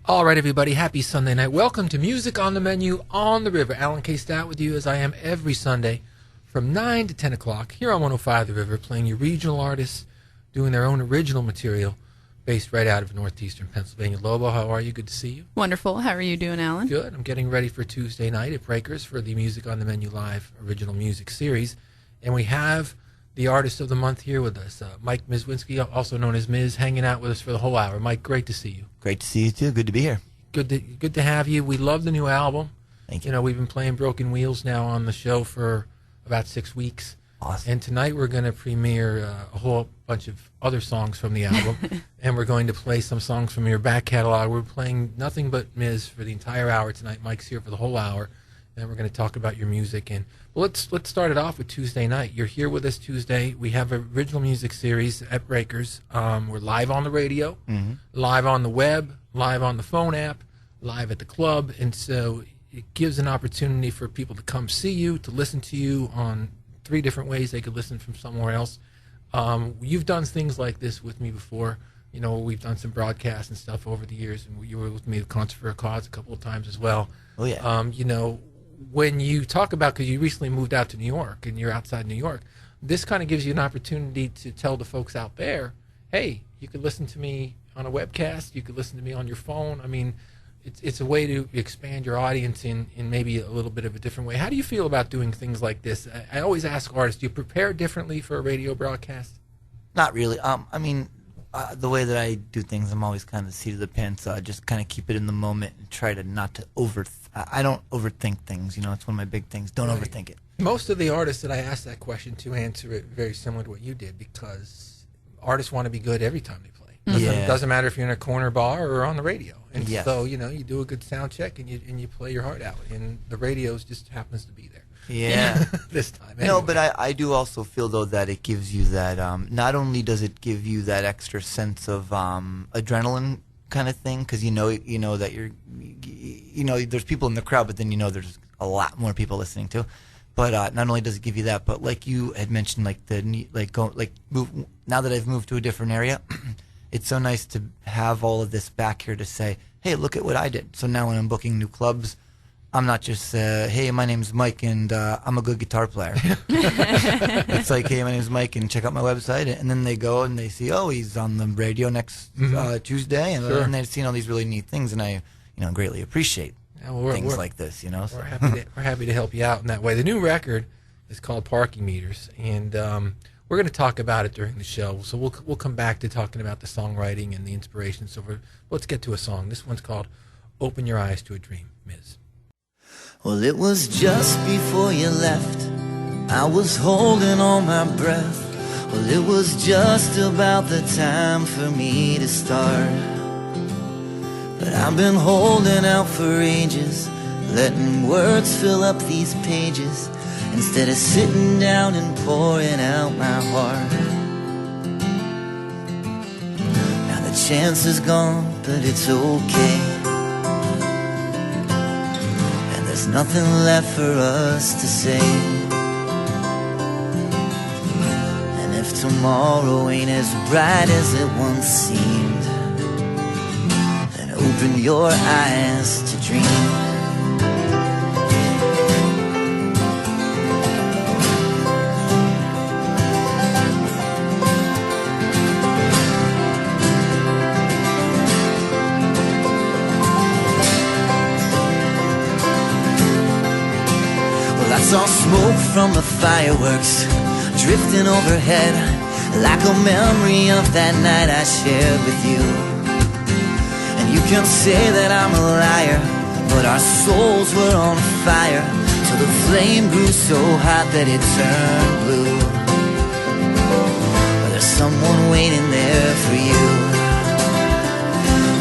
All right, everybody, happy Sunday night. Welcome to Music on the Menu on the River. Alan K. Stout with you as I am every Sunday from 9 to 10 o'clock here on 105 The River, playing your regional artists doing their own original material based right out of northeastern Pennsylvania. Lobo, how are you? Good to see you. Wonderful. How are you doing, Alan? Good. I'm getting ready for Tuesday night at Breakers for the Music on the Menu Live original music series. And we have the artist of the month here with us, Mike Mizwinski, also known as Miz, hanging out with us for the whole hour. Mike, great to see you. Great to see you, too. Good to be here. Good to have you. We love the new album. Thank you. You know, we've been playing Broken Wheels now on the show for about 6 weeks. Awesome. And tonight we're going to premiere a whole bunch of other songs from the album. And we're going to play some songs from your back catalog. We're playing nothing but Miz for the entire hour tonight. Mike's here for the whole hour. And we're going to talk about your music. And well, let's start it off with Tuesday night. You're here with us Tuesday. We have an original music series at Breakers. We're live on the radio, live on the web, live on the phone app, live at the club. And so it gives an opportunity for people to come see you, to listen to you on 3 different ways they could listen from somewhere else. You've done things like this with me before. You know, we've done some broadcasts and stuff over the years, and you were with me at Concert for a Cause a couple of times as well. Oh, yeah. You know, when you talk about, because you recently moved out to New York and you're outside New York, this kind of gives you an opportunity to tell the folks out there, hey, you could listen to me on a webcast, you could listen to me on your phone. I mean, it's a way to expand your audience in maybe a little bit of a different way. How do you feel about doing things like this? I always ask artists, do you prepare differently for a radio broadcast? Not really. I mean, the way that I do things, I'm always kind of seat of the pants. Just kind of keep it in the moment and try to not to I don't overthink things. You know, it's one of my big things. Don't overthink it. Most of the artists that I asked that question to answer it very similar to what you did, because artists want to be good every time they play. Doesn't matter if you're in a corner bar or on the radio. And so, you know, you do a good sound check and you play your heart out. And the radio just happens to be there. Yeah. This time. Anyway. No, but I do also feel, though, that it gives you that, not only does it give you that extra sense of adrenaline kind of thing, because you know that there's people in the crowd, but then you know there's a lot more people listening too. But not only does it give you that, but like you had mentioned, now that I've moved to a different area, it's so nice to have all of this back here to say, hey, look at what I did. So now when I'm booking new clubs, I'm not just, hey, my name's Mike and I'm a good guitar player. It's like, hey, my name's Mike and check out my website. And then they go and they see, oh, he's on the radio next Tuesday. And they've seen all these really neat things. And I greatly appreciate things like this, you know. So. We're happy to help you out in that way. The new record is called Parking Meters. And we're going to talk about it during the show. So we'll come back to talking about the songwriting and the inspiration. So let's get to a song. This one's called Open Your Eyes to a Dream, Miz. Well, it was just before you left, I was holding on my breath. Well, it was just about the time for me to start. But I've been holding out for ages, letting words fill up these pages, instead of sitting down and pouring out my heart. Now the chance is gone, but it's okay. There's nothing left for us to say. And if tomorrow ain't as bright as it once seemed, then open your eyes to dream. I saw smoke from the fireworks drifting overhead, like a memory of that night I shared with you. And you can say that I'm a liar, but our souls were on fire, till the flame grew so hot that it turned blue. But there's someone waiting there for you,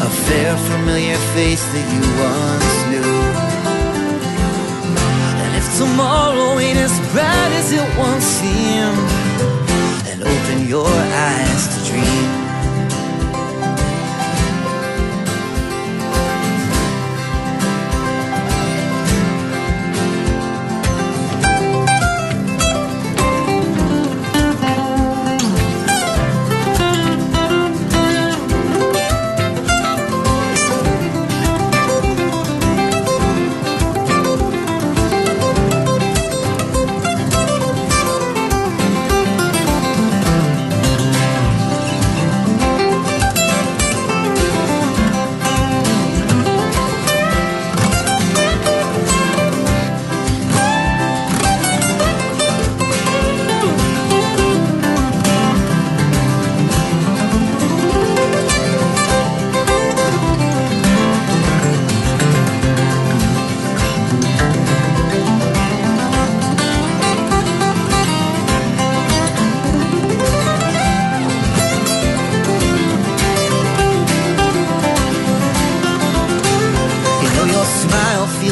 a fair familiar face that you once knew. Tomorrow ain't as bright as it once seemed, and open your eyes to dream.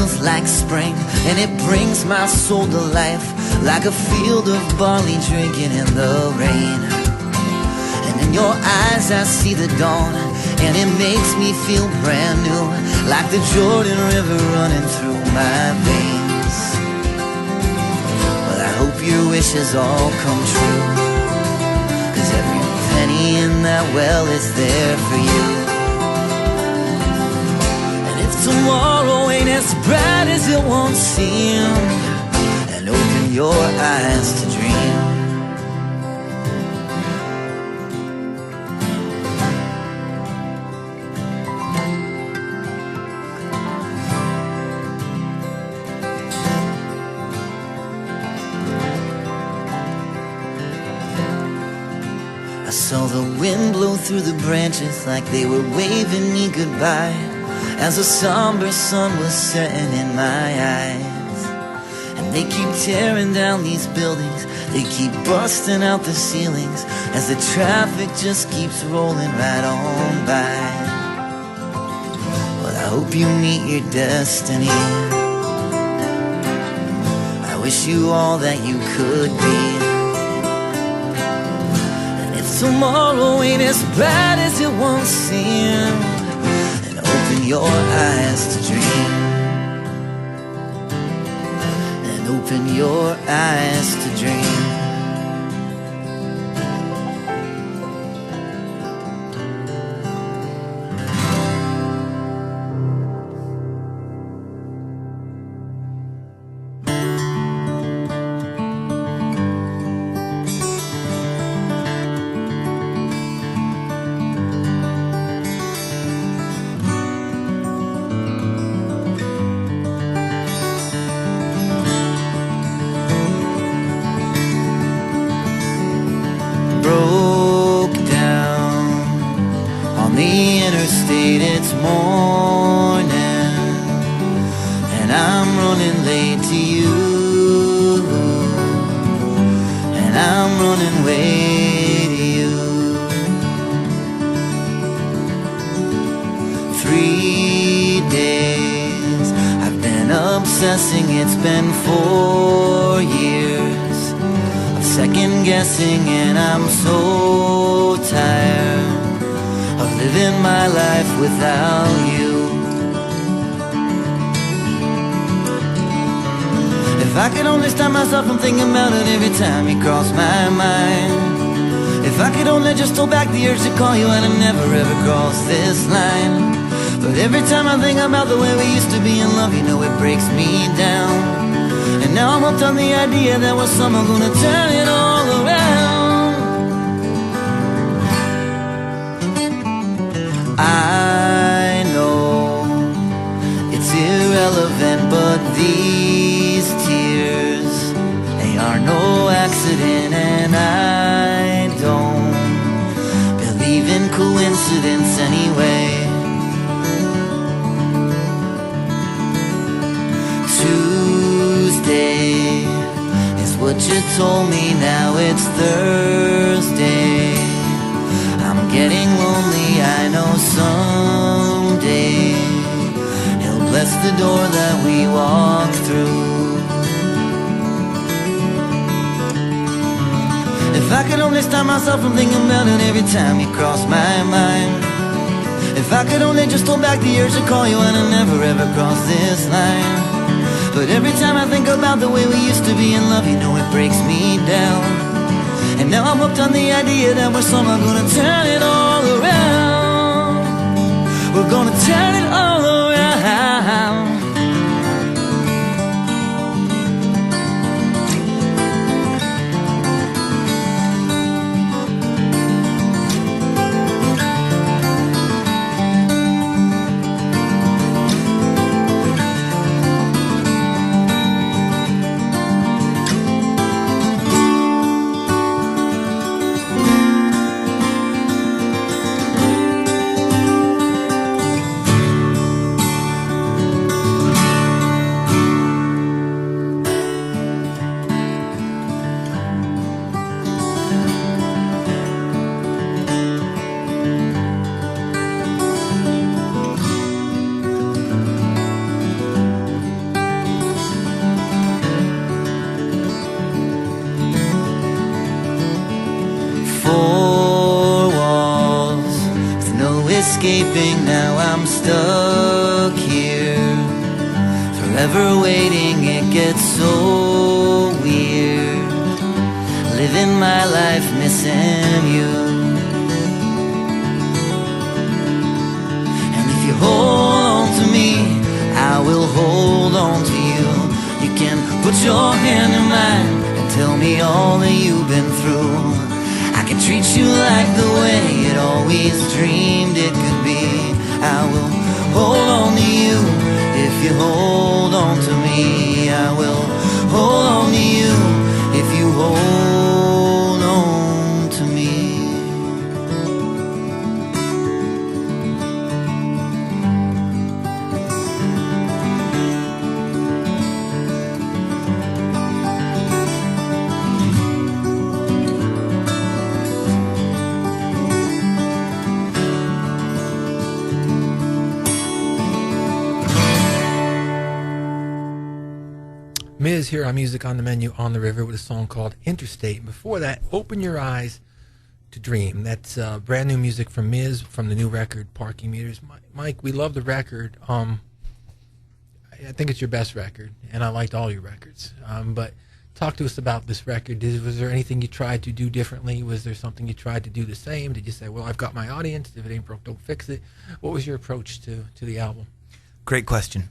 feels like spring, and it brings my soul to life, like a field of barley drinking in the rain. And in your eyes I see the dawn, and it makes me feel brand new, like the Jordan River running through my veins. Well, I hope your wishes all come true, 'cause every penny in that well is there for you. And if tomorrow ain't as bright as it won't seem, and open your eyes to dream. I saw the wind blow through the branches like they were waving me goodbye, as a somber sun was setting in my eyes. And they keep tearing down these buildings, they keep busting out the ceilings, as the traffic just keeps rolling right on by. Well, I hope you meet your destiny. I wish you all that you could be. Tomorrow ain't as bright as it once seemed, and open your eyes to dream. And open your eyes to dream. Broke down on the interstate, it's morning, and I'm running late to you, and I'm running way to you. 3 days I've been obsessing, it's been 4 years second guessing, and I'm so tired of living my life without you. If I could only stop myself from thinking about it every time you cross my mind. If I could only just hold back the urge to call you, I'd never ever cross this line. But every time I think about the way we used to be in love, you know it breaks me down. And now I'm hooked on the idea that we're somehow gonna turn it all around. I know it's irrelevant, but these tears, they are no accident, and I don't believe in coincidence anyway. Tuesday is what you told me, now it's Thursday. I'm getting lonely, I know someday He'll bless the door that we walk through. If I could only stop myself from thinking about it every time you cross my mind. If I could only just hold back the urge to call you, and I never ever cross this line. But every time I think about the way we used to be in love, you know it breaks me down. And now I'm hooked on the idea that we're somehow gonna turn it all around. We're gonna turn it all around. sleeping, now I'm stuck here, forever waiting. It gets so weird, living my life missing you. And if you hold on to me, I will hold on to you. You can put your hand in mine and tell me all that you've been through. I can treat you like the way it always dreamed it could be. I will hold on to you if you hold on to me. I will hold on to you if you hold on to me. Miz here on Music on the Menu on the River with a song called Interstate. And before that, Open Your Eyes to Dream. That's brand new music from Miz from the new record, Parking Meters. Mike, we love the record. I think it's your best record, and I liked all your records. But talk to us about this record. Was there anything you tried to do differently? Was there something you tried to do the same? Did you say, well, I've got my audience. If it ain't broke, don't fix it? What was your approach to the album? Great question.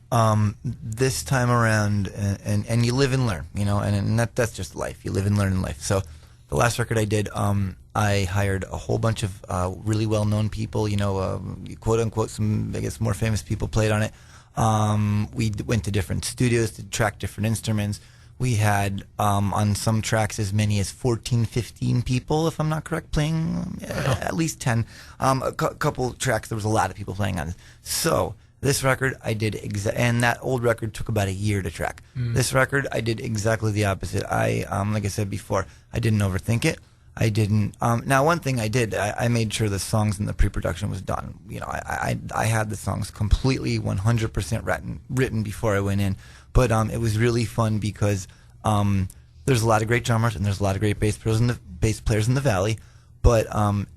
This time around, and you live and learn, you know, and that's just life. You live and learn in life. So the last record I did, I hired a whole bunch of really well-known people, you know, quote-unquote, some, I guess, more famous people played on it. We went to different studios to track different instruments. We had, on some tracks, as many as 14, 15 people, if I'm not correct, playing, at least 10. A couple tracks, there was a lot of people playing on this. So this record, I did and that old record took about a year to track. This record, I did exactly the opposite. Like I said before, I didn't overthink it. I didn't. Now, one thing I did, I made sure the songs in the pre-production was done. You know, I had the songs completely 100% written before I went in. But it was really fun because there's a lot of great drummers and there's a lot of great bass players in the Valley. But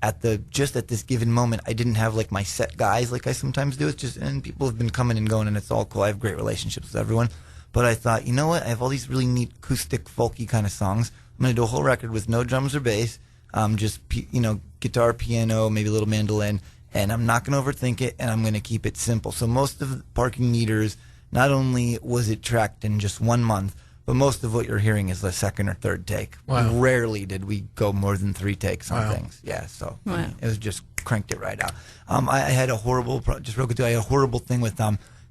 at this given moment, I didn't have like my set guys like I sometimes do. It's just, and people have been coming and going, and it's all cool. I have great relationships with everyone. But I thought, you know what? I have all these really neat acoustic, folky kind of songs. I'm gonna do a whole record with no drums or bass, just guitar, piano, maybe a little mandolin, and I'm not gonna overthink it, and I'm gonna keep it simple. So most of the Parking Meters, not only was it tracked in just 1 month, but most of what you're hearing is the second or third take. Wow. Rarely did we go more than 3 takes on things. Yeah, so Wow. I mean, it was just cranked it right out. I had a horrible, just real quick, I had a horrible thing with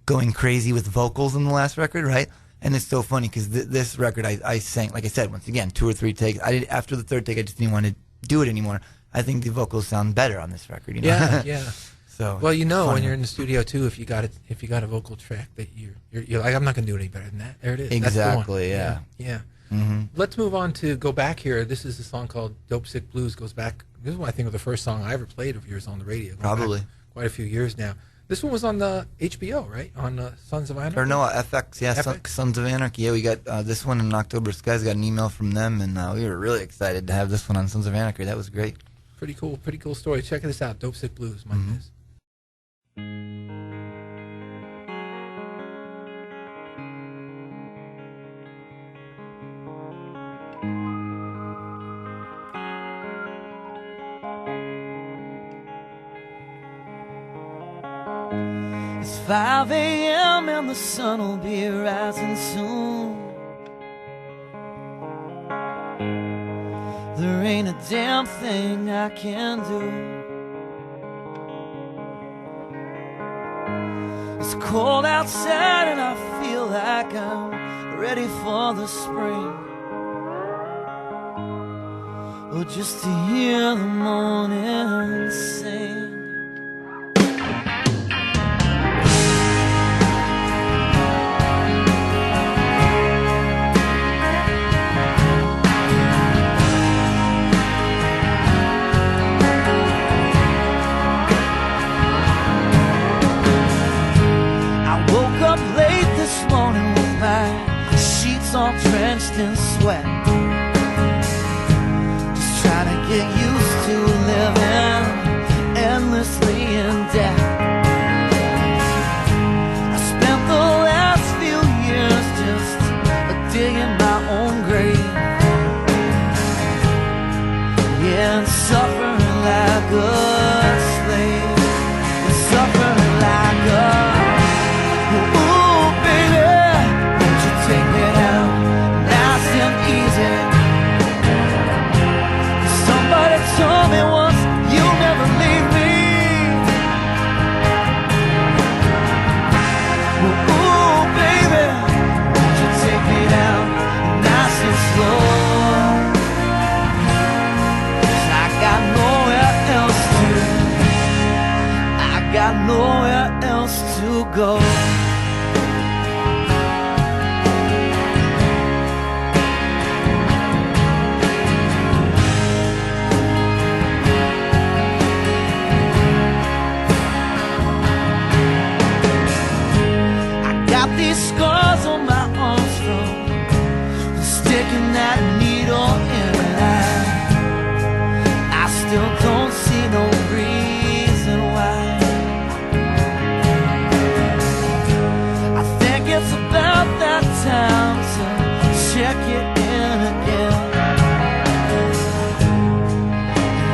going crazy with vocals in the last record, right? And it's so funny because this record I sang, like I said, once again, 2 or 3 takes. After the third take, I just didn't want to do it anymore. I think the vocals sound better on this record. You know? Yeah, yeah. So well, you know, funny. when you're in the studio too, if you got a vocal track that you're like, I'm not gonna do any better than that. There it is. Exactly. That's the one. Yeah. Yeah. Let's move on to go back here. This is a song called "Dope Sick Blues." Goes back. This is, I think, the first song I ever played of yours on the radio. Probably. Quite a few years now. This one was on the HBO, right? On Sons of Anarchy. Or no, FX. Yeah, FX? Sons of Anarchy. Yeah, we got this one in October Skies. Got an email from them, and we were really excited to have this one on Sons of Anarchy. That was great. Pretty cool story. Check this out. "Dope Sick Blues." Mike Miz. It's 5 a.m. and the sun will be rising soon. There ain't a damn thing I can do. It's cold outside and I feel like I'm ready for the spring. Or just to hear the morning sing. All drenched in sweat, just trying to get used to living endlessly in debt. go. Got these scars on my arms from sticking that needle in an eye. I still don't see no reason why. I think it's about that time to check it in again.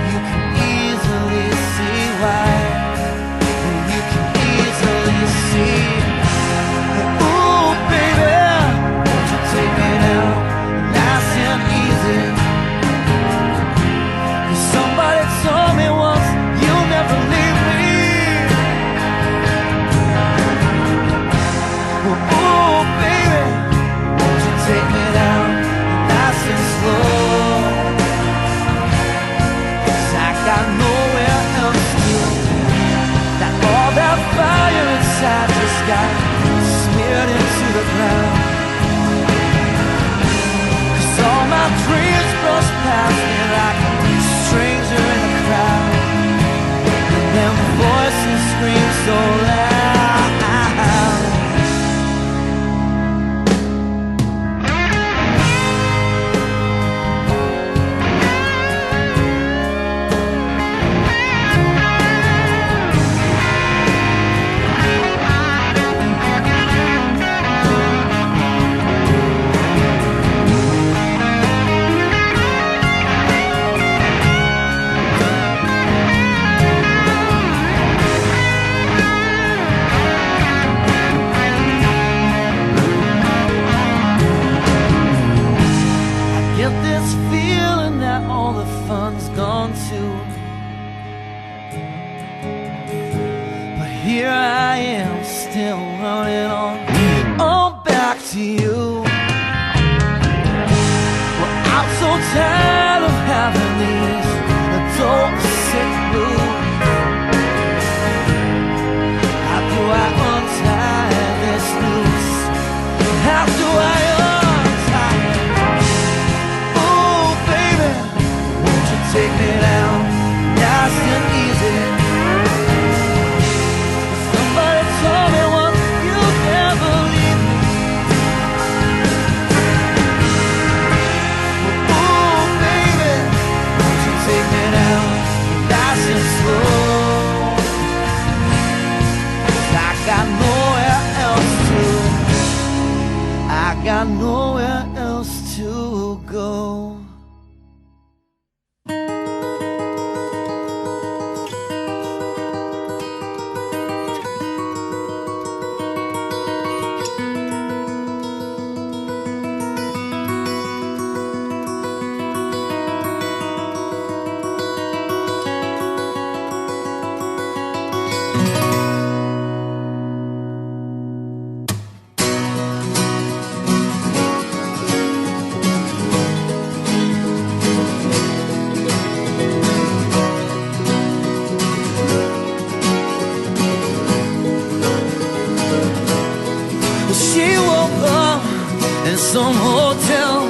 You can easily see why. You can easily see. Got smeared into the ground. 'Cause all my dreams brush past me like a stranger in a crowd. And them voices scream so loud. Here I am, still running on back to you. Well, I'm so tired of having these adult sick blues. How do I untie this noose? How do I untie it? Oh, baby, won't you take me down nice and easy? Got nowhere else to go. She woke up in some hotel.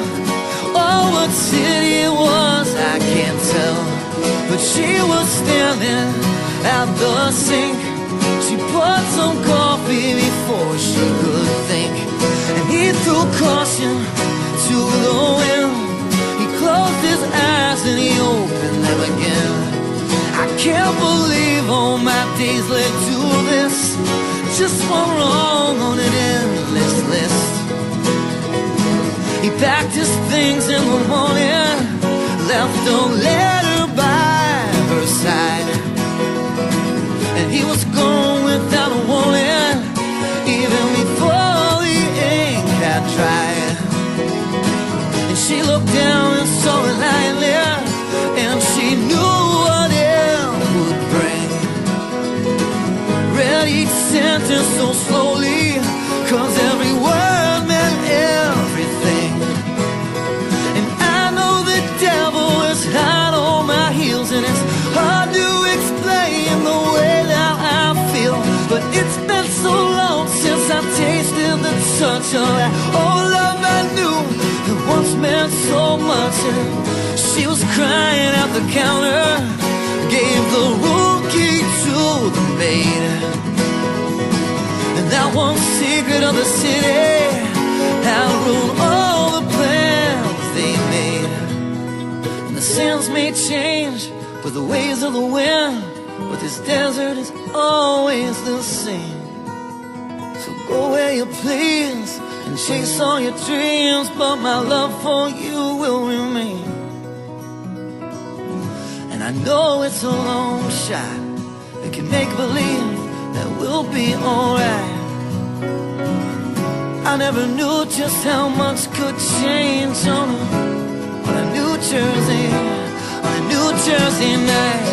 Oh, what city it was, I can't tell. But she was standing at the sink. She put some coffee before she could think. And he threw caution to the wind. He closed his eyes and he opened them again. I can't believe all my days led to this. Just one wrong on an endless list. He packed his things in the morning, left a letter by her side, and he was gone without a warning, even before the ink had dried. And she looked down and saw it lying there, and she knew what it would bring. Read each sentence so slowly, 'cause every word meant everything. And I know the devil is hot on my heels, and it's hard to explain the way that I feel, but it's been so long I tasted the touch of that old love I knew that once meant so much. And she was crying at the counter, gave the room key to the maid, and that one secret of the city had ruined all the plans they made. And the sands may change with the waves of the wind, but this desert is always the same. So go where you please and chase all your dreams, but my love for you will remain. And I know it's a long shot, we can make believe that we'll be alright. I never knew just how much could change on a New Jersey night.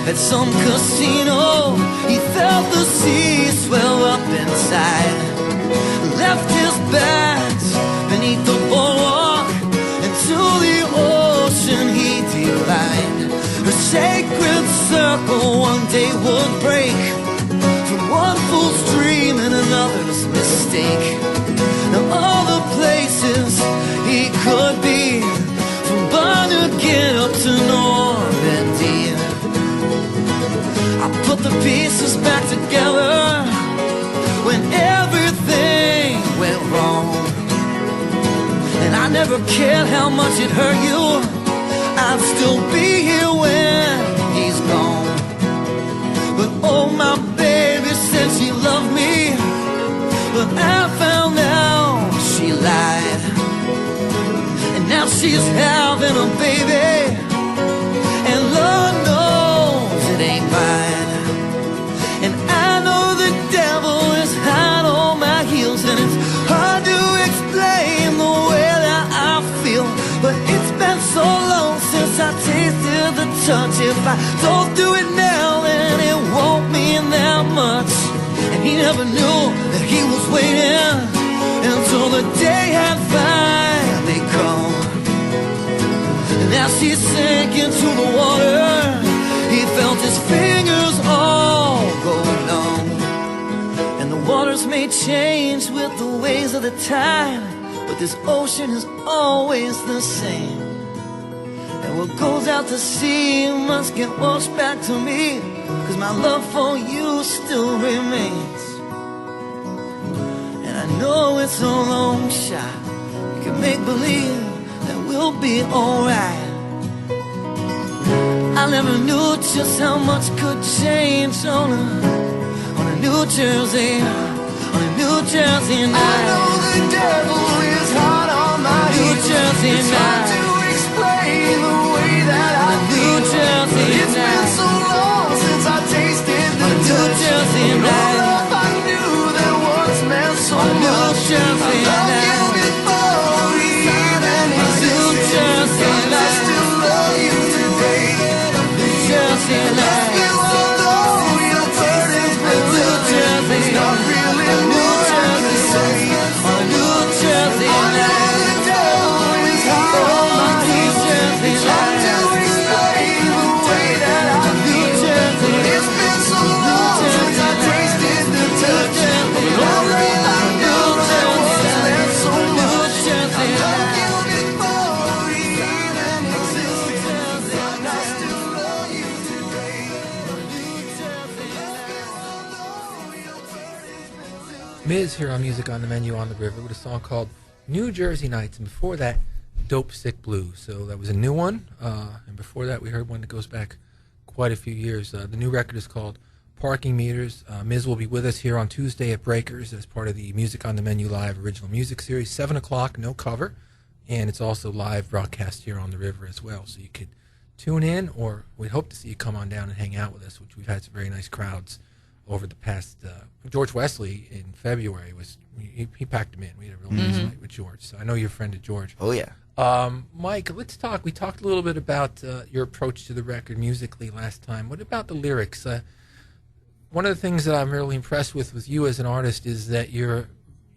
At some casino, he felt the sea swell up inside, left his bags beneath the boardwalk, into the ocean he divined. A sacred circle one day would break, from one fool's dream and another's mistake. Now all the places he could be, from Barnegat up to Normandy, I put the pieces back together when everything went wrong. And I never cared how much it hurt you, I'd still be here when he's gone. But oh, my baby said she loved me, but I found out she lied. And now she's having a baby, and Lord knows it ain't mine. And I know the devil is hot on my heels, and it's hard to explain the way that I feel. But it's been so long since I tasted the touch. If I don't do it now, then it won't mean that much. And he never knew that he was waiting until the day had finally come. And as he sank into the water, he felt his fingers all go numb. And the waters may change with the waves of the tide, but this ocean is always the same. And what goes out to sea must get washed back to me, 'cause my love for you still remains. And I know it's a long shot, you can make believe that we'll be alright. I never knew just how much could change on a New Jersey night. I know the devil is hot on my New Jersey night. It's hard to explain the way that I feel. New Jersey night. It's been so long since I tasted the New Jersey night. All love I knew that once meant so much. New Jersey night. I love you before we even existed. New Jersey night. I still love you today. Jersey night. Although your burden's been lifted, it's not really more I can say. On a New Jersey night, I know the devil is hot on my heels. It's hard to explain the way that I feel. It's been so long since I tasted the touch. All that I knew that once meant so much. I loved you before we even existed, and I still love you. Miz here on Music on the Menu on the River with a song called New Jersey Nights, and before that, Dope Sick Blues. So that was a new one, and before that we heard one that goes back quite a few years. The new record is called Parking Meters. Miz will be with us here on Tuesday at Breakers as part of the Music on the Menu Live Original Music Series, 7 o'clock, no cover, and it's also live broadcast here on the River as well, so you could tune in, or we hope to see you come on down and hang out with us, which we've had some very nice crowds over the past. George Wesley in February was he packed him in. We had a real nice night with George. So I know you're a friend of George. Oh yeah. Mike, let's talk. We talked a little bit about your approach to the record musically last time. What about the lyrics? one of the things that I'm really impressed with you as an artist is that your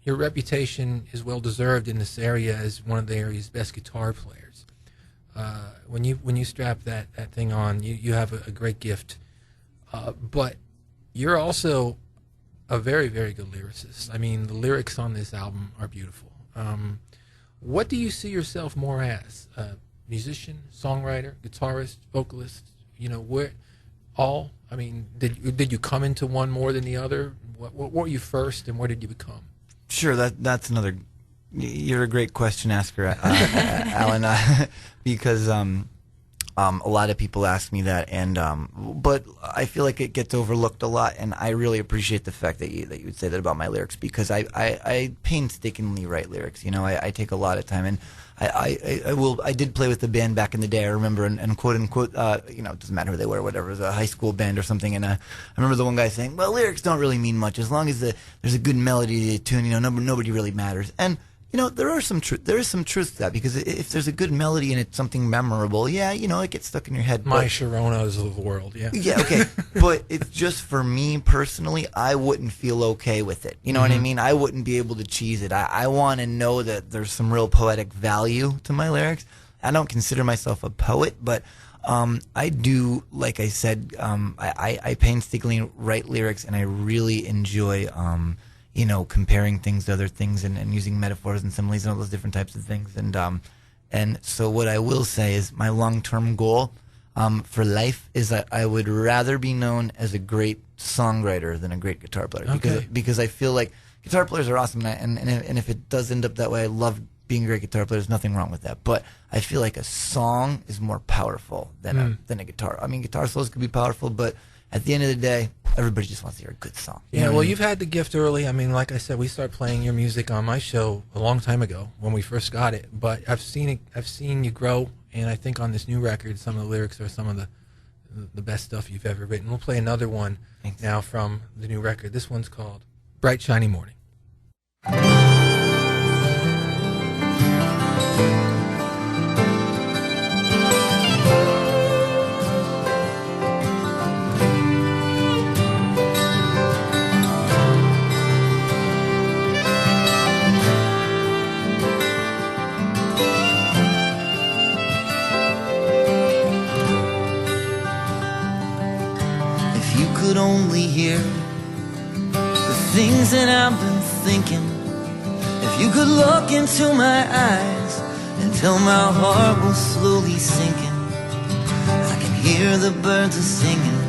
reputation is well deserved in this area as one of the area's best guitar players. When you strap that thing on, you have a great gift. But you're also a very, very good lyricist. I mean, the lyrics on this album are beautiful. What do you see yourself more as? Musician, songwriter, guitarist, vocalist? You know, where all? I mean, did you come into one more than the other? What were you first, and what did you become? Sure, that's another. You're a great question asker, Alan, because a lot of people ask me that, and but I feel like it gets overlooked a lot, and I really appreciate the fact that you would say that about my lyrics, because I painstakingly write lyrics. You know, I take a lot of time, and I did play with the band back in the day. I remember, and quote unquote, you know, it doesn't matter who they were, whatever, it was a high school band or something. And I remember the one guy saying, "Well, lyrics don't really mean much as long as there's a good melody to the tune. You know, nobody really matters." And you know, there is some truth to that, because if there's a good melody and it's something memorable, yeah, you know, it gets stuck in your head. My Sharonas of the world, yeah. Yeah, okay. But it's just, for me personally, I wouldn't feel okay with it. You know what I mean? I wouldn't be able to cheese it. I want to know that there's some real poetic value to my lyrics. I don't consider myself a poet, but I do, like I said, I painstakingly write lyrics, and I really enjoy you know, comparing things to other things, and using metaphors and similes and all those different types of things. And so what I will say is my long-term goal for life is that I would rather be known as a great songwriter than a great guitar player. Okay. Because I feel like guitar players are awesome, and if it does end up that way, I love being a great guitar player. There's nothing wrong with that. But I feel like a song is more powerful than a guitar. I mean, guitar solos could be powerful, but at the end of the day, everybody just wants to hear a good song. Yeah, well, you've had the gift early. I mean, like I said, we started playing your music on my show a long time ago when we first got it. But I've seen you grow, and I think on this new record, some of the lyrics are some of the best stuff you've ever written. We'll play another one now from the new record. This one's called "Bright Shiny Morning." Could only hear the things that I've been thinking. If you could look into my eyes and tell my heart was slowly sinking. I can hear the birds are singing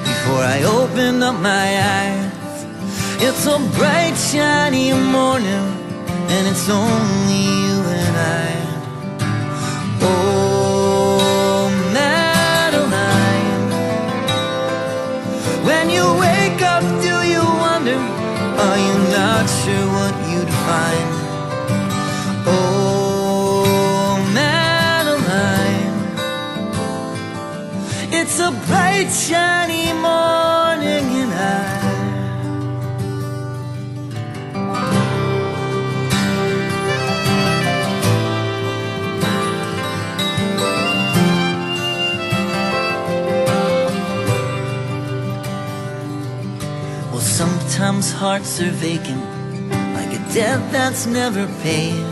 before I open up my eyes. It's a bright shiny morning, and it's only you and I. Oh, Madeline, when you wake up, do you wonder? Are you not sure what you'd find? Oh, Madeline, it's a bright, shiny morning, and sometimes hearts are vacant, like a debt that's never paid,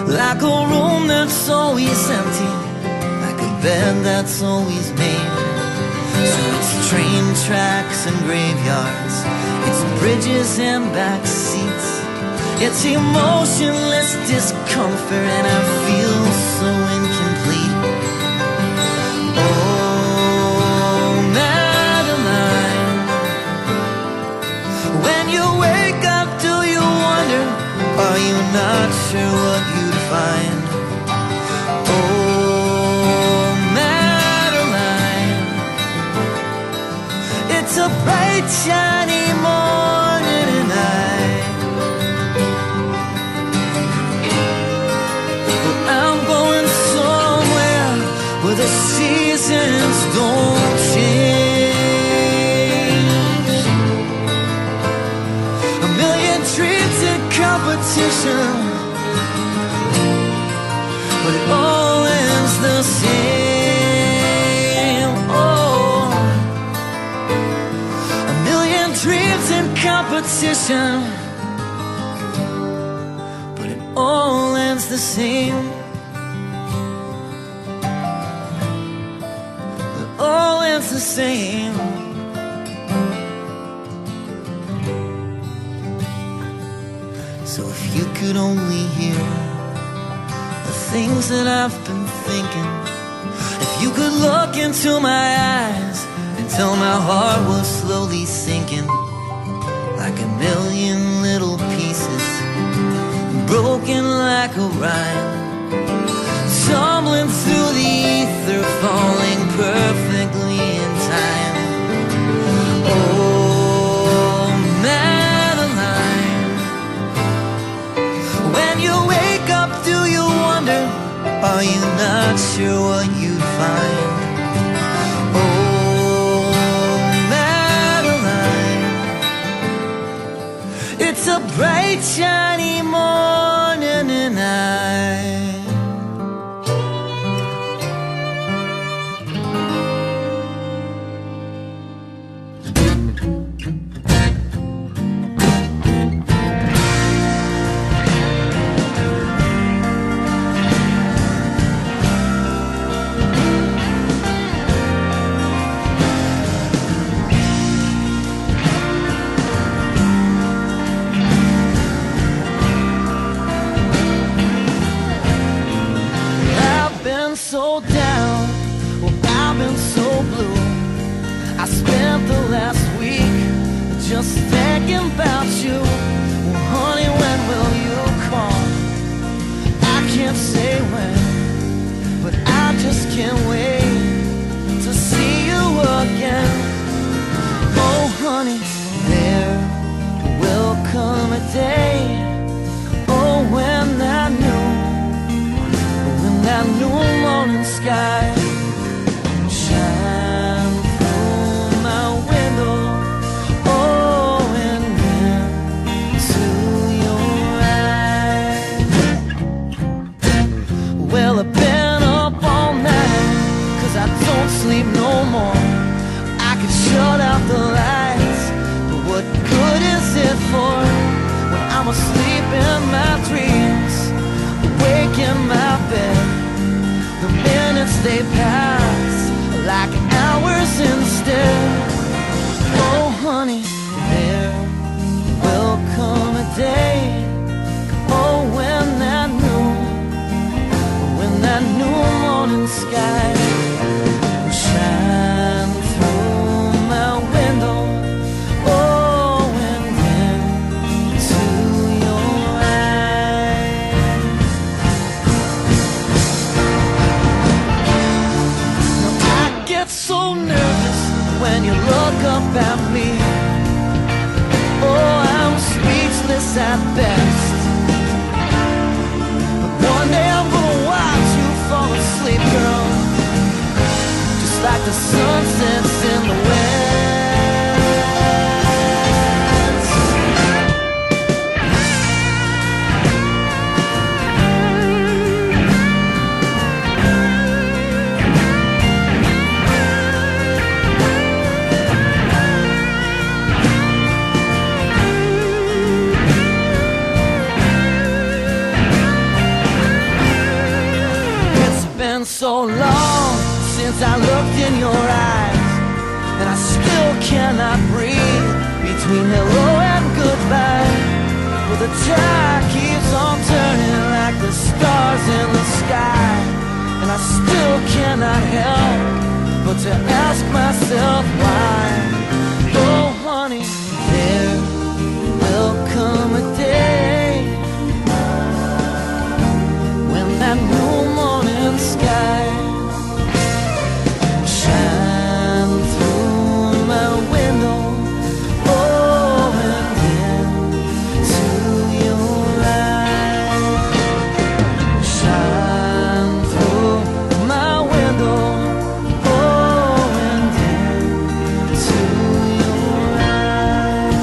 like a room that's always empty, like a bed that's always made. So it's train tracks and graveyards, it's bridges and back seats, it's emotionless discomfort, and I feel so incomplete. Oh, Madeline, when you wake up, do you wonder? Are you not sure what you'd find? Oh, Madeline, it's a bright, shiny morning, and I'm going somewhere where the seasons don't change. A million dreams in competition, but it all ends the same. Oh, in competition, but it all ends the same. It all ends the same. So if you could only hear the things that I've been thinking, if you could look into my eyes and tell my heart was slowly sinking like a million little pieces, broken like a rhyme, tumbling through the ether, falling perfectly in time. Oh, Madeline, when you wake up, do you wonder, are you not sure what you'd find? It's a bright, shiny morning and so down, well, I've been so blue. I spent the last week just thinking about you. Well, honey, when will you call? I can't say when, but I just can't wait to see you again. Oh, honey, there will come a day, oh, when that new morning sky shine through my window, oh, and into your eyes. Well, I've been up all night, 'cause I don't sleep no more. I could shut out the lights, but what good is it for when I'm asleep in my dreams, awake in my bed? The minutes they pass like hours instead. Oh, honey, there will come a day, oh, when that new morning sky will shine through my window, oh, and into your eyes. So nervous when you look up at me. Oh, I'm speechless at best, but one day I'm gonna watch you fall asleep, girl, just like the sun sets in the west. So long since I looked in your eyes, and I still cannot breathe between hello and goodbye. But the tide keeps on turning like the stars in the sky, and I still cannot help but to ask myself why. Oh, honey, there will come a day when that new morning sky shine through my window, oh, and into your eyes. Shine through my window, oh, and into your eyes.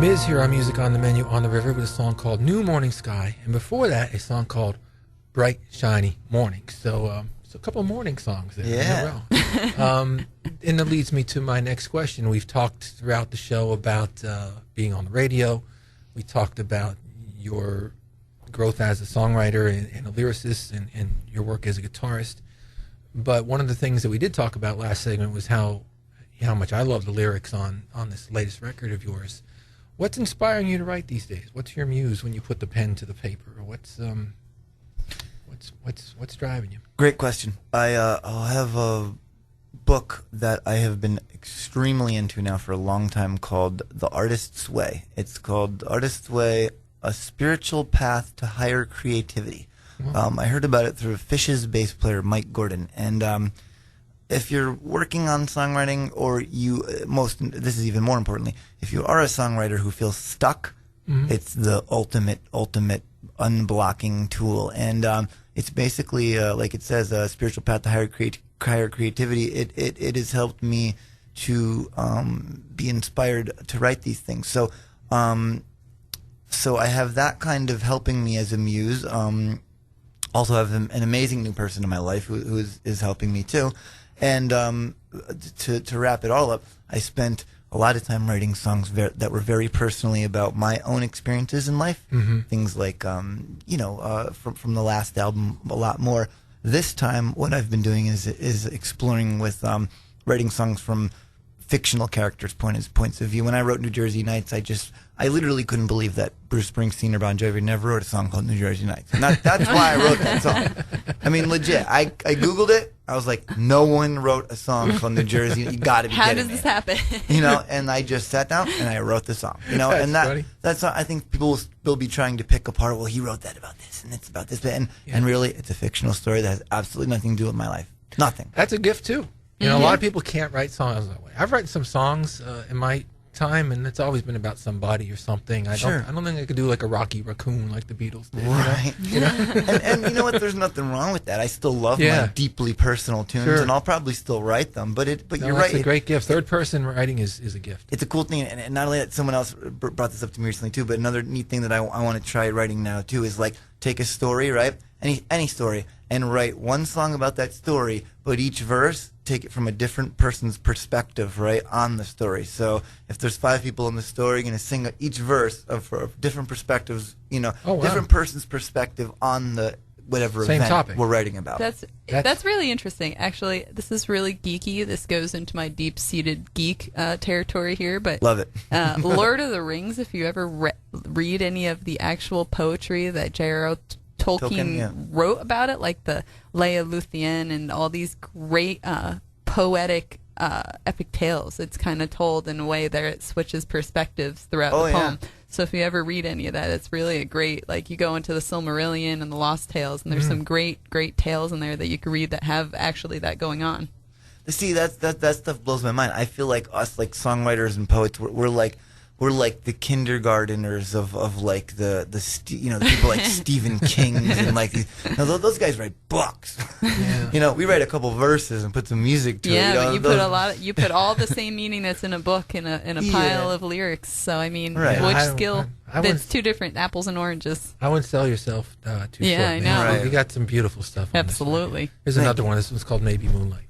Miz here on Music on the Menu on the River with a song called New Morning Sky, and before that a song called Bright Shiny Morning. So a couple morning songs there. Yeah. In a row. And that leads me to my next question. We've talked throughout the show about being on the radio. We talked about your growth as a songwriter and a lyricist and your work as a guitarist. But one of the things that we did talk about last segment was how much I love the lyrics on this latest record of yours. What's inspiring you to write these days? What's your muse when you put the pen to the paper? What's driving you? Great question. I'll have a book that I have been extremely into now for a long time called The Artist's Way. It's called The Artist's Way, A Spiritual Path to Higher Creativity. I heard about it through Fish's bass player Mike Gordon. And if you're working on songwriting, or this is even more importantly, if you are a songwriter who feels stuck, it's the ultimate unblocking tool. And it's basically, like it says, a spiritual path to higher creativity. It has helped me to be inspired to write these things. So I have that kind of helping me as a muse. Also have an amazing new person in my life who is helping me too. And to wrap it all up, I spent a lot of time writing songs that were very personally about my own experiences in life. Things like, from the last album, a lot more. This time, what I've been doing is exploring with writing songs from fictional characters' points of view. When I wrote New Jersey Nights, I literally couldn't believe that Bruce Springsteen or Bon Jovi never wrote a song called New Jersey Nights. And that's why I wrote that song. I mean, legit. I Googled it. I was like, no one wrote a song called New Jersey. You got to be How kidding does me. this happen? And I just sat down and I wrote the song. That's funny. That's what I think people will be trying to pick apart. Well, he wrote that about this, and it's about this, and really, it's a fictional story that has absolutely nothing to do with my life. Nothing. That's a gift too. A lot of people can't write songs that way. I've written some songs in my time, and it's always been about somebody or something. I don't think I could do like a Rocky Raccoon like the Beatles did. Right. And you know what? There's nothing wrong with that. I still love my deeply personal tunes, and I'll probably still write them. But you're right. It's a great gift. Third person writing is a gift. It's a cool thing, and not only that, someone else brought this up to me recently too. But another neat thing that I want to try writing now too is like take a story, right? Any story, and write one song about that story, but each verse take it from a different person's perspective, right, on the story. So if there's 5 people in the story, you're going to sing each verse of different perspectives, different person's perspective on the whatever Same event topic we're writing about. That's really interesting. Actually, this is really geeky. This goes into my deep-seated geek territory here. But love it. Lord of the Rings, if you ever read any of the actual poetry that J.R.R. Tolkien wrote about it, like the Leia Luthien and all these great poetic epic tales. It's kind of told in a way that it switches perspectives throughout the poem. So if you ever read any of that, it's really a great, like you go into the Silmarillion and the Lost Tales, and there's some great tales in there that you can read that have actually that going on. See, that stuff blows my mind. I feel like us, like songwriters and poets, we're like the kindergarteners of like the people like Stephen King and like those guys write books. We write a couple verses and put some music to it. Yeah, but you put all the same meaning that's in a book in a pile of lyrics. So I mean, which skill? It's two different apples and oranges. I wouldn't sell yourself too short. I know. Right. You got some beautiful stuff. Absolutely. Here's another one. This one's called Maybe Moonlight.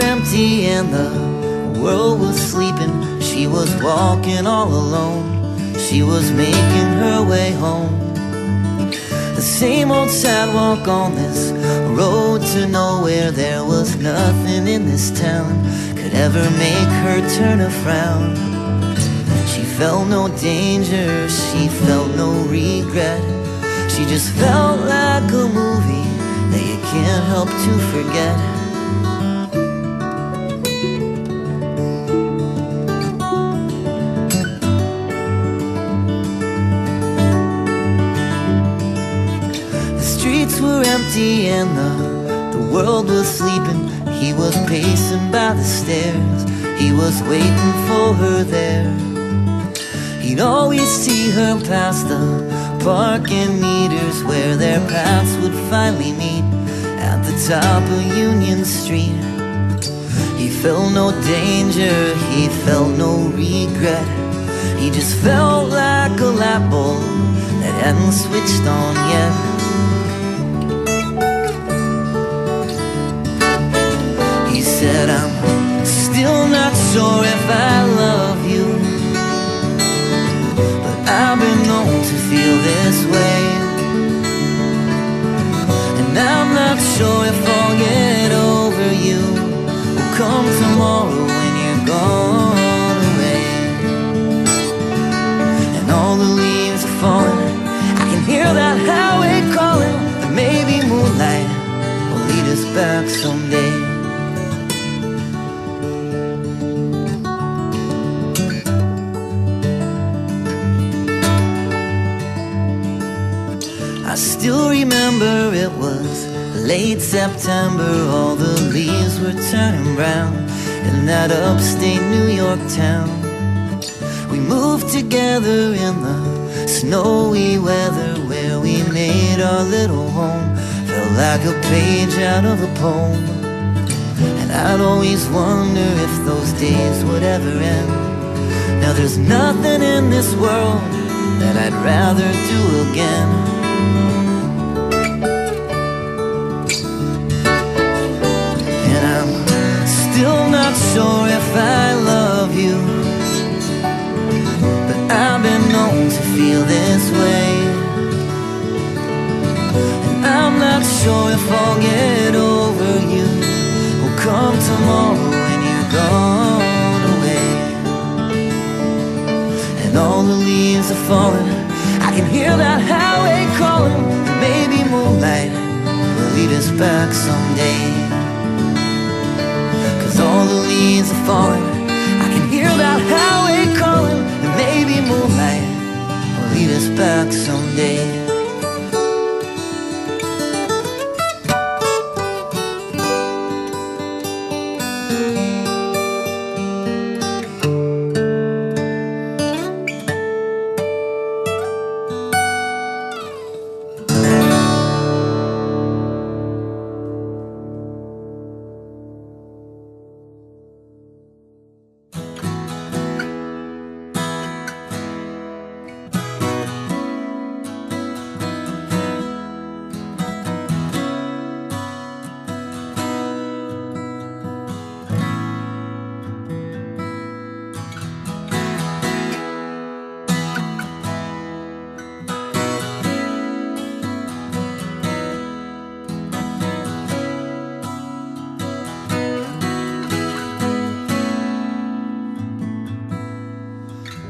Empty and the world was sleeping. She was walking all alone. She was making her way home. The same old sidewalk on this road to nowhere. There was nothing in this town could ever make her turn a frown. She felt no danger, she felt no regret. She just felt like a movie that you can't help to forget. Were empty and the world was sleeping. He was pacing by the stairs. He was waiting for her there. He'd always see her past the parking meters where their paths would finally meet at the top of Union Street. He felt no danger, he felt no regret. He just felt like a light bulb that hadn't switched on yet. He said, I'm still not sure if I love you, but I've been known to feel this way. And I'm not sure if I'll get over you. Will come tomorrow when you're gone away. And all the leaves are falling, I can hear that highway calling. And maybe moonlight will lead us back someday. I still remember it was late September. All the leaves were turning brown in that upstate New York town. We moved together in the snowy weather where we made our little home. Felt like a page out of a poem. And I'd always wonder if those days would ever end. Now there's nothing in this world that I'd rather do again. Still not sure if I love you, but I've been known to feel this way. And I'm not sure if I'll get over you. Will come tomorrow when you're gone away. And all the leaves are falling, I can hear that highway calling. Maybe moonlight will lead us back someday. All the leaves are falling, I can hear that highway calling. And maybe moonlight will lead us back someday.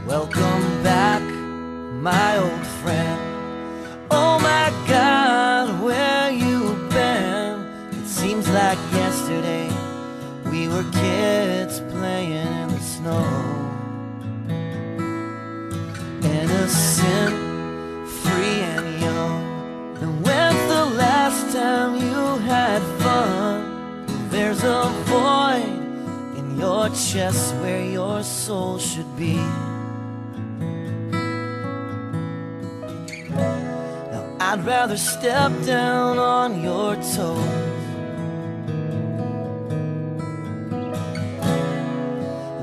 Welcome back, my old friend. Oh my God, where you been? It seems like yesterday we were kids playing in the snow. Innocent, free and young. And when's the last time you had fun? There's a void in your chest where your soul should be. I'd rather step down on your toes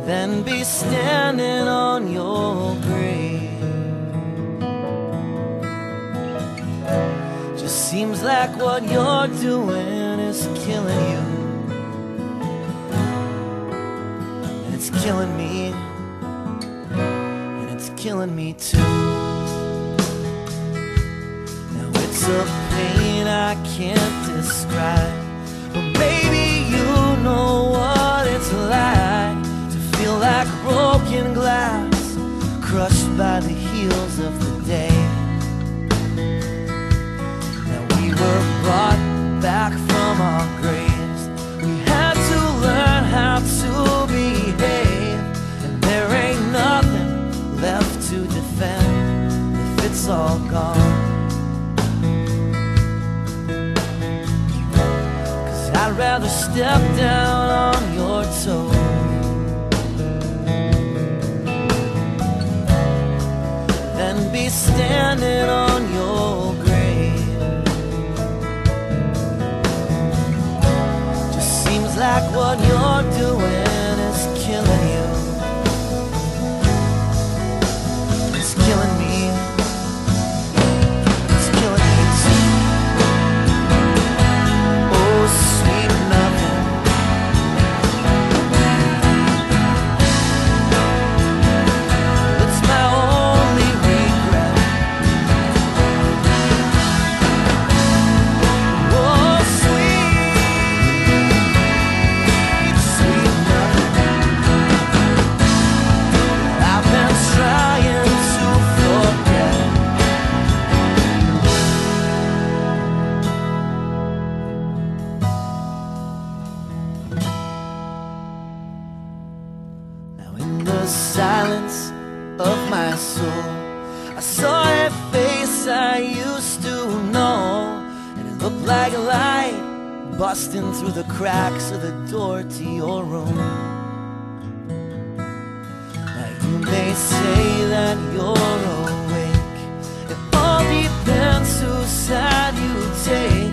than be standing on your grave. Just seems like what you're doing is killing you, and it's killing me, and it's killing me too. It's a pain I can't describe, but maybe you know what it's like to feel like broken glass crushed by the heels of the day. Now we were brought back from our graves. We had to learn how to behave, and there ain't nothing left to defend if it's all gone. I'd rather step down on your toes standing on your grave. Just seems like what you're doing is killing you. It's killing me. It's killing me too. Oh, sweet nothing. It's my only regret. Oh, sweet, sweet nothing. I've been trying to forget. Now in the silence of my soul, I saw a face I used to know, and it looked like a light busting through the cracks of the door to your room. Now you may say that you're awake, it all depends whose side you take,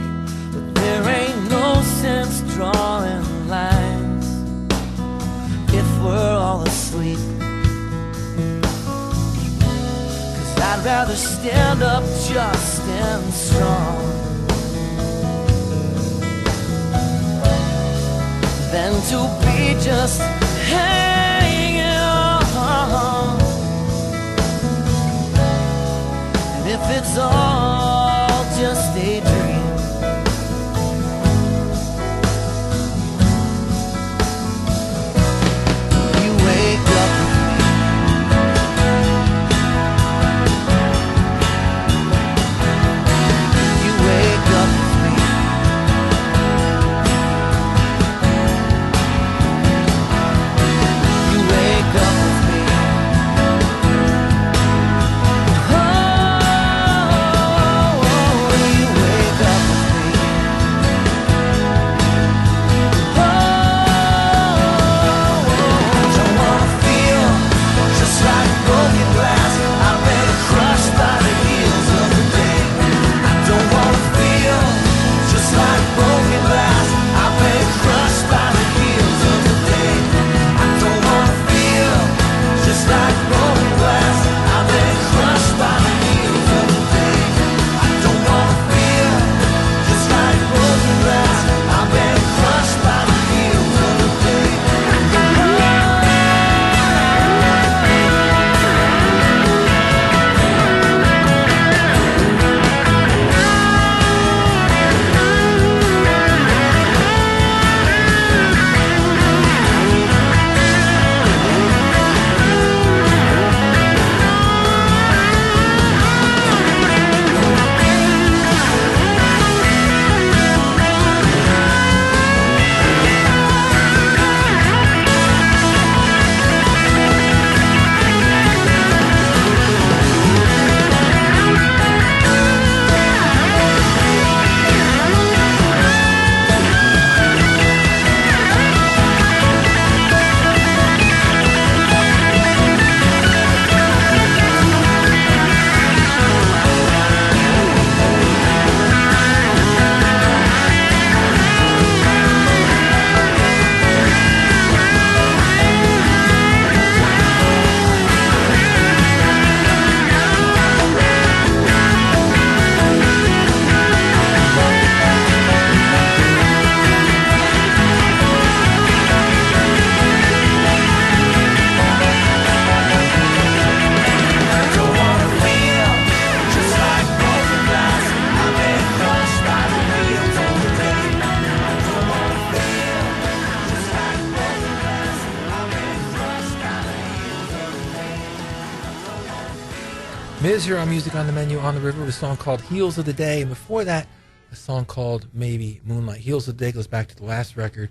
but there ain't no sense drawing lines if we're all asleep. 'Cause I'd rather stand up just and strong than to be just hanging on. And if it's all just a dream, you wake up with me. You wake up with me. You wake up with me. Oh, you wake up with me. Oh, I don't wanna feel just like broken glass. I've been crushed by the heels of the day. I don't wanna feel just like broken glass. I've been crushed by the heels of the day. I don't wanna feel just like broken glass. I've been crushed by the heels of the day. I don't wanna feel just like broken glass. I've been crushed by the heels of the day. Miz here on Music on the Menu on the River with a song called Heels of the Day. And before that, a song called Maybe Moonlight. Heels of the Day goes back to the last record,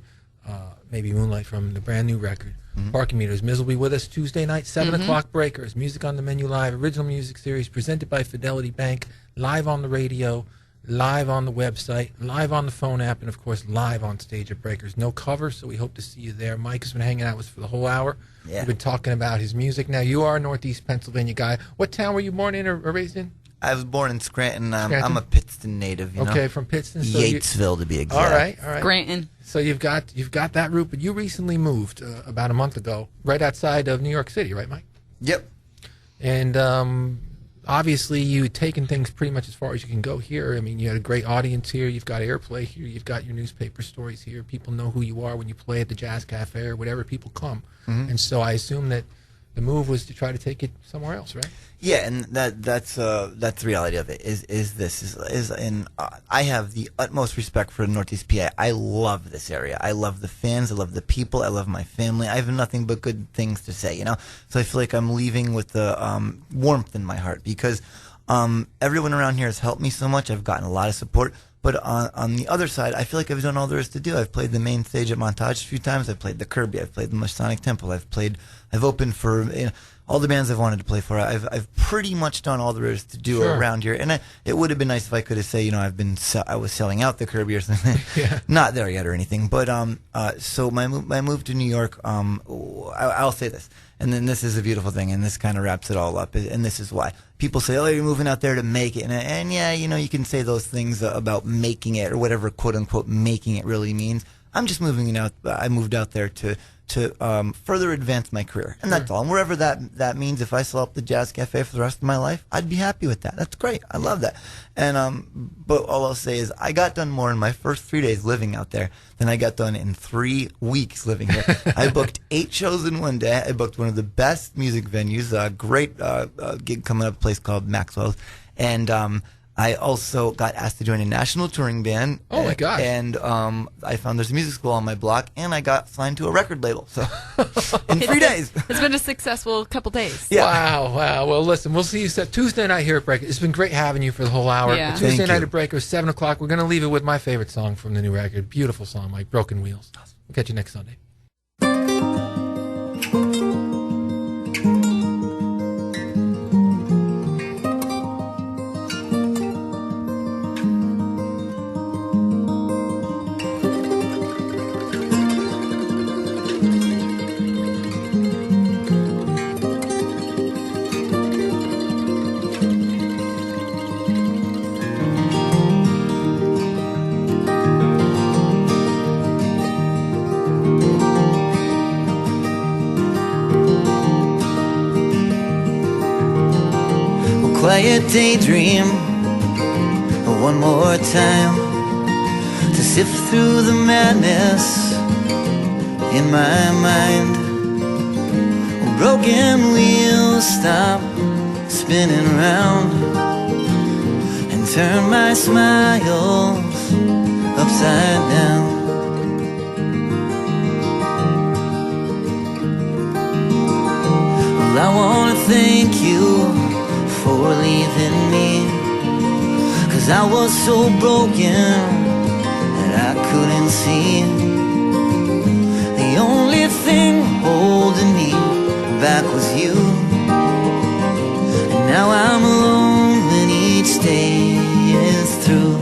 Maybe Moonlight, from the brand new record. Parking Meters. Miz will be with us Tuesday night, 7 o'clock Breakers. Music on the Menu Live, original music series presented by Fidelity Bank, live on the radio. live on the website, live on the phone app, and of course live on stage at Breakers. No cover, so we hope to see you there. Mike has been hanging out with us for the whole hour. Yeah. We've been talking about his music. Now, you are a Northeast Pennsylvania guy. What town were you born in or raised in? I was born in Scranton. Scranton? I'm a Pittston native, you know. Okay, from Pittston. So Yatesville, to be exact. all right. Scranton. So you've got that route, but you recently moved about a month ago, right outside of New York City, right, Mike? Yep. And obviously, you've taken things pretty much as far as you can go here. I mean, you had a great audience here. You've got airplay here. You've got your newspaper stories here. People know who you are when you play at the Jazz Cafe or whatever. People come. Mm-hmm. And so I assume that the move was to try to take it somewhere else, right? Yeah, and that's the reality of it. I have the utmost respect for Northeast PA. I love this area. I love the fans. I love the people. I love my family. I have nothing but good things to say, you know. So I feel like I'm leaving with the warmth in my heart because everyone around here has helped me so much. I've gotten a lot of support. But on the other side, I feel like I've done all there is to do. I've played the main stage at Montage a few times. I've played the Kirby. I've played the Masonic Temple. I've opened for all the bands I've wanted to play for. I've pretty much done all there is to do around here. And it would have been nice if I could have said, you know, I was selling out the Kirby or something. Yeah. Not there yet or anything. But so my move to New York. I'll say this. And then this is a beautiful thing, and this kind of wraps it all up. And this is why people say, "Oh, you're moving out there to make it." And yeah, you know, you can say those things about making it or whatever "quote unquote" making it really means. I'm just moving out. I moved out there to further advance my career, and that's all. And wherever that means, if I sell up the Jazz Cafe for the rest of my life, I'd be happy with that. That's great. I love that. And but all I'll say is I got done more in my first 3 days living out there than I got done in 3 weeks living here. I booked 8 shows in one day. I booked one of the best music venues, a great gig coming up, a place called Maxwell's, and I also got asked to join a national touring band. Oh, my gosh. And I found there's a music school on my block, and I got signed to a record label. So in 3 days. It's been a successful couple days. Yeah. Wow. Well, listen, we'll see you Tuesday night here at Breaker. It's been great having you for the whole hour. Yeah. Tuesday Thank night you. at Breaker, 7 o'clock. We're going to leave it with my favorite song from the new record. Beautiful song, Mike, Broken Wheels. We'll catch you next Sunday. Quiet daydream one more time to sift through the madness in my mind. Broken wheels stop spinning round and turn my smiles upside down. Well, I wanna thank you for leaving me, 'cause I was so broken that I couldn't see. The only thing holding me back was you. And now I'm alone when each day is through.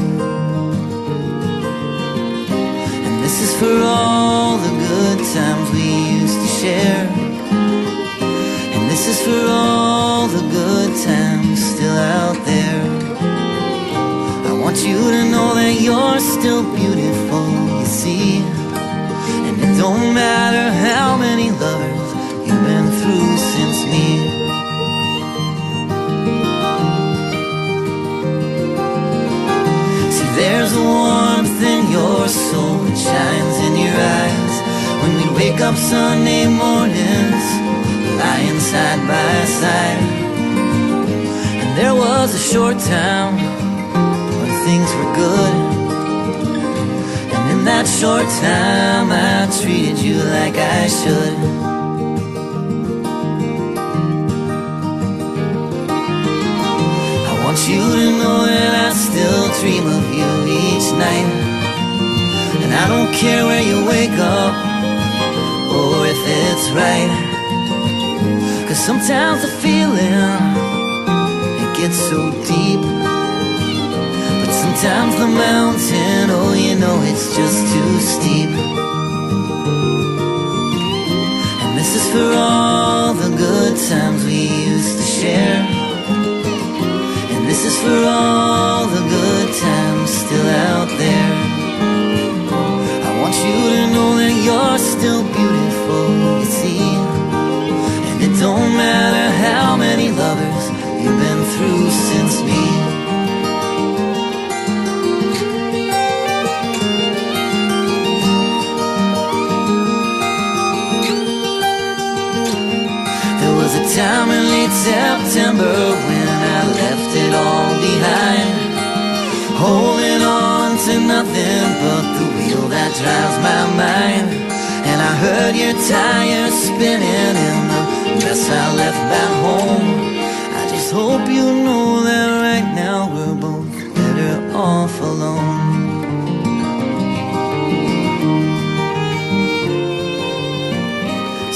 And this is for all the good times we used to share. And this is for all the good times still out there. I want you to know that you're still beautiful, you see. And it don't matter how many lovers you've been through since me. See, there's a warmth in your soul that shines in your eyes when we wake up Sunday mornings, lying side by side. And there was a short time when things were good, and in that short time I treated you like I should. I want you to know that I still dream of you each night. And I don't care where you wake up or if it's right, 'cause sometimes the feeling, it gets so deep, but sometimes times the mountain, oh, you know it's just too steep. And this is for all the good times we used to share. And this is for all the good times still out there. I want you to know that you're still beautiful, you see. And it don't matter how many lovers you've been through since me. There was a time in late September when I left it all behind, holding on to nothing but the wheel that drives my mind. And I heard your tires spinning in the mess I left back home. I just hope you know that right now we're both better off alone.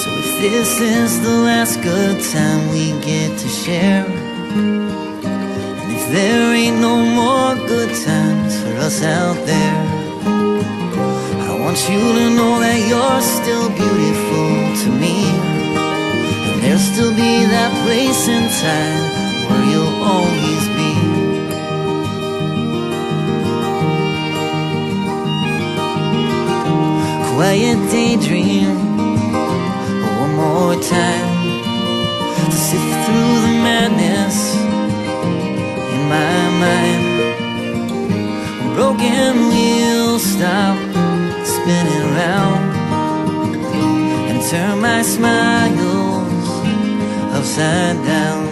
So if this is the last good time we get to share, and if there ain't no more good times for us out there, I want you to know that you're still beautiful to me. And there'll still be that place in time where you'll always be. Quiet daydream one more time to sift through the madness in my mind. Broken wheels stop spinning round and turn my smiles upside down.